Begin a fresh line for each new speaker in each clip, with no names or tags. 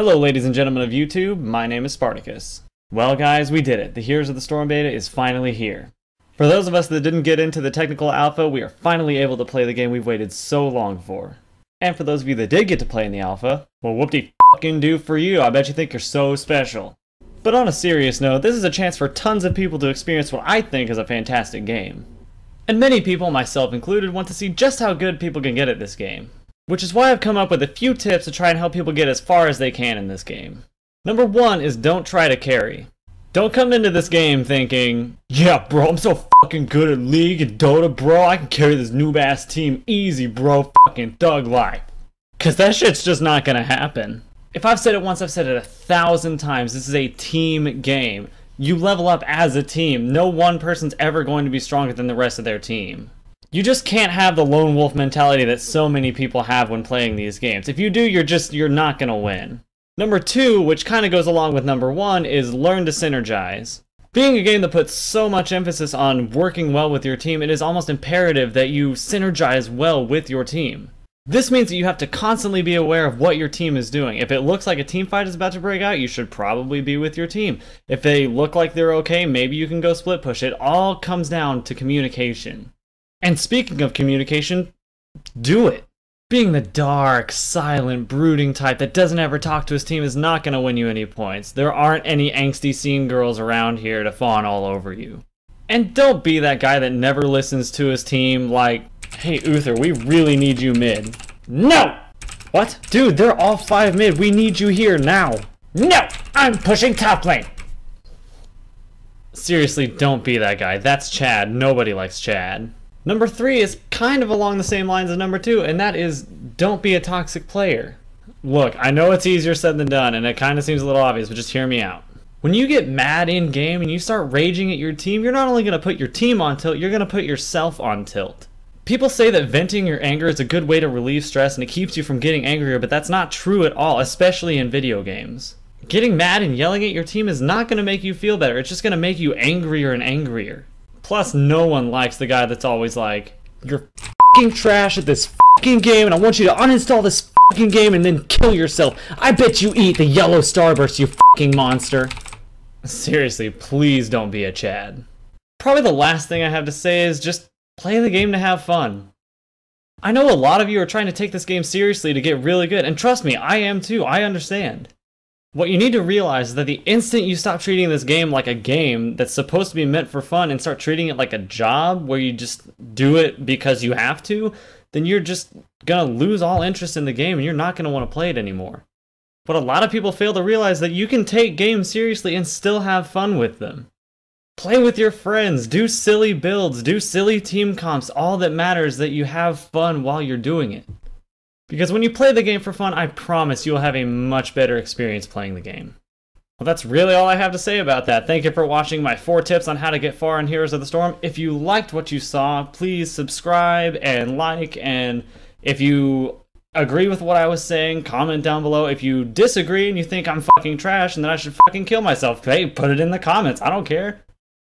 Hello ladies and gentlemen of YouTube, my name is Spartacus. Well guys, we did it. The Heroes of the Storm beta is finally here. For those of us that didn't get into the technical alpha, we are finally able to play the game we've waited so long for. And for those of you that did get to play in the alpha, well whoop-de-fucking-do for you, I bet you think you're so special. But on a serious note, this is a chance for tons of people to experience what I think is a fantastic game. And many people, myself included, want to see just how good people can get at this game. Which is why I've come up with a few tips to try and help people get as far as they can in this game. Number one is don't try to carry. Don't come into this game thinking, yeah bro, I'm so fucking good at League and Dota bro, I can carry this noob ass team easy bro, fucking thug life. Cause that shit's just not gonna happen. If I've said it once, I've said it 1,000 times, this is a team game. You level up as a team, no one person's ever going to be stronger than the rest of their team. You just can't have the lone wolf mentality that so many people have when playing these games. If you do, you're not gonna win. Number two, which kind of goes along with number one, is learn to synergize. Being a game that puts so much emphasis on working well with your team, it is almost imperative that you synergize well with your team. This means that you have to constantly be aware of what your team is doing. If it looks like a team fight is about to break out, you should probably be with your team. If they look like they're okay, maybe you can go split push. It all comes down to communication. And speaking of communication, do it. Being the dark, silent, brooding type that doesn't ever talk to his team is not going to win you any points. There aren't any angsty scene girls around here to fawn all over you. And don't be that guy that never listens to his team like, hey Uther, we really need you mid. No! What? Dude, they're all 5 mid. We need you here now. No! I'm pushing top lane. Seriously, don't be that guy. That's Chad. Nobody likes Chad. Number 3 is kind of along the same lines as number 2, and that is don't be a toxic player. Look, I know it's easier said than done, and it kind of seems a little obvious, but just hear me out. When you get mad in game and you start raging at your team, you're not only going to put your team on tilt, you're going to put yourself on tilt. People say that venting your anger is a good way to relieve stress and it keeps you from getting angrier, but that's not true at all, especially in video games. Getting mad and yelling at your team is not going to make you feel better, it's just going to make you angrier and angrier. Plus, no one likes the guy that's always like, you're f***ing trash at this f***ing game and I want you to uninstall this f***ing game and then kill yourself. I bet you eat the yellow starburst, you f***ing monster. Seriously, please don't be a Chad. Probably the last thing I have to say is just play the game to have fun. I know a lot of you are trying to take this game seriously to get really good, and trust me, I am too, I understand. What you need to realize is that the instant you stop treating this game like a game that's supposed to be meant for fun and start treating it like a job where you just do it because you have to, then you're just gonna lose all interest in the game and you're not gonna want to play it anymore. But a lot of people fail to realize that you can take games seriously and still have fun with them. Play with your friends, do silly builds, do silly team comps, all that matters is that you have fun while you're doing it. Because when you play the game for fun, I promise you'll have a much better experience playing the game. Well, that's really all I have to say about that. Thank you for watching my 4 tips on how to get far in Heroes of the Storm. If you liked what you saw, please subscribe and like, and if you agree with what I was saying, comment down below. If you disagree and you think I'm fucking trash and that I should fucking kill myself, hey, put it in the comments, I don't care.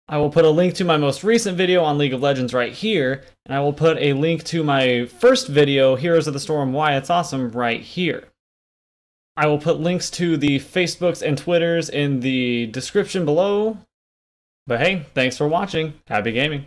I will put a link to my most recent video on League of Legends right here, and I will put a link to my first video, Heroes of the Storm Why It's Awesome, right here. I will put links to the Facebooks and Twitters in the description below. But hey, thanks for watching. Happy gaming.